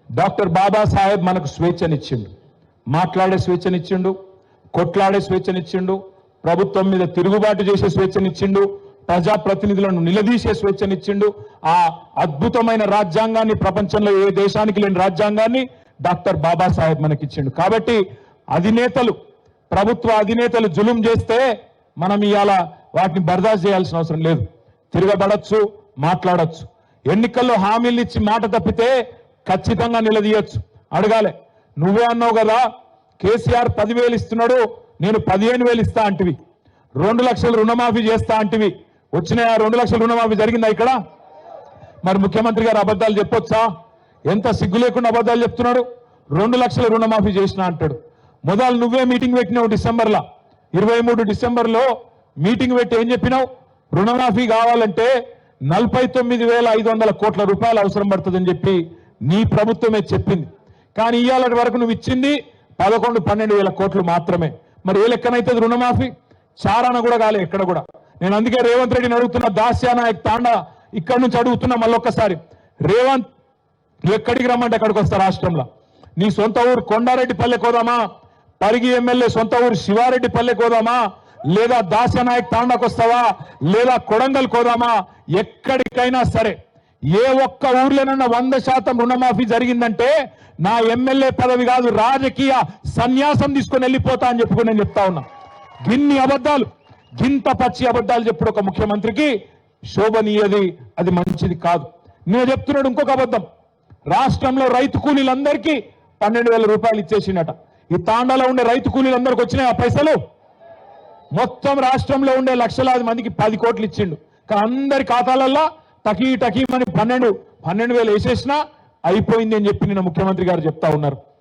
Doctor Babasaheb మనకు స్వేచ్ఛనిచ్చిండు, మాట్లాడే స్వేచ్ఛనిచ్చిండు, కొట్లాడే స్వేచ్ఛనిచ్చిండు, ప్రభుత్వం మీద తిరుగుబాటు చేసే స్వేచ్ఛనిచ్చిండు, ప్రజాప్రతినిధులను నిలదీసే స్వేచ్ఛనిచ్చిండు. ఆ అద్భుతమైన రాజ్యాంగాన్ని, ప్రపంచంలో ఏ దేశానికి లేని రాజ్యాంగాన్ని డాక్టర్ బాబాసాహెబ్ మనకిచ్చిండు. కాబట్టి అధినేతలు, ప్రభుత్వ అధినేతలు జులుం చేస్తే మనం ఇవాళ వాటిని బర్దాస్తు చేయాల్సిన అవసరం లేదు. తిరగబడచ్చు, మాట్లాడచ్చు. ఎన్నికల్లో హామీలు ఇచ్చి మాట తప్పితే ఖచ్చితంగా నిలదీయచ్చు. అడగాలి, నువ్వే అన్నావు కదా కేసీఆర్ 10,000 ఇస్తున్నాడు, నేను 15,000 ఇస్తా అంటివి, 2 లక్షలు రుణమాఫీ చేస్తా అంటివి, వచ్చిన 2 లక్షల రుణమాఫీ జరిగిందా ఇక్కడ? మరి ముఖ్యమంత్రి గారు అబద్ధాలు చెప్పొచ్చా? ఎంత సిగ్గు లేకుండా అబద్ధాలు చెప్తున్నాడు. 2 లక్షల రుణమాఫీ చేసినా అంటాడు. మొదలు నువ్వే మీటింగ్ పెట్టినావు డిసెంబర్లో, 23 డిసెంబర్లో మీటింగ్ పెట్టి ఏం చెప్పినావు? రుణమాఫీ కావాలంటే 49,500 కోట్ల రూపాయలు అవసరం పడుతుందని చెప్పి నీ ప్రభుత్వమే చెప్పింది. కానీ ఇవాళ వరకు నువ్వు ఇచ్చింది 11-12 కోట్లు మాత్రమే. మరి ఏ లెక్కనైతే రుణమాఫీ? చారాన కూడా కాలే ఎక్కడ కూడా. నేను అందుకే రేవంత్ రెడ్డిని అడుగుతున్నా, దాస్యానాయక్ తాండా ఇక్కడి నుంచి అడుగుతున్నా మళ్ళొక్కసారి, రేవంత్ ఎక్కడికి రమ్మంటే ఎక్కడికి వస్తా? రాష్ట్రంలో నీ సొంత ఊరు కొండారెడ్డిపల్లె కోదామా, పరిగి ఎమ్మెల్యే సొంత ఊరు శివారెడ్డిపల్లె కోదామా, లేదా దాస్యానాయక్ తాండాకు వస్తావా, లేదా కొడంగల్ కోదామా? ఎక్కడికైనా సరే ఏ ఒక్క ఊర్లోనన్నా 100% రుణమాఫీ జరిగిందంటే నా ఎమ్మెల్యే పదవి కాదు, రాజకీయ సన్యాసం తీసుకొని వెళ్ళిపోతా అని చెప్పుకుని నేను చెప్తా ఉన్నా. గిన్ని అబద్ధాలు, గింత పచ్చి అబద్ధాలు చెప్పుడు ఒక ముఖ్యమంత్రికి శోభనీయది, అది మంచిది కాదు. నేను చెప్తున్నాడు ఇంకొక అబద్ధం, రాష్ట్రంలో రైతు కూలీలందరికీ 12,000 రూపాయలు ఇచ్చేసినట. ఈ తాండాలో ఉండే రైతు కూలీలందరికీ వచ్చినాయి ఆ పైసలు? మొత్తం రాష్ట్రంలో ఉండే లక్షలాది మందికి 10 కోట్లు ఇచ్చిండు. కానీ అందరి ఖాతాలల్లో టకీమని 12,000 వేసేసినా అయిపోయింది అని చెప్పి నిన్న ముఖ్యమంత్రి గారు చెప్తా ఉన్నారు.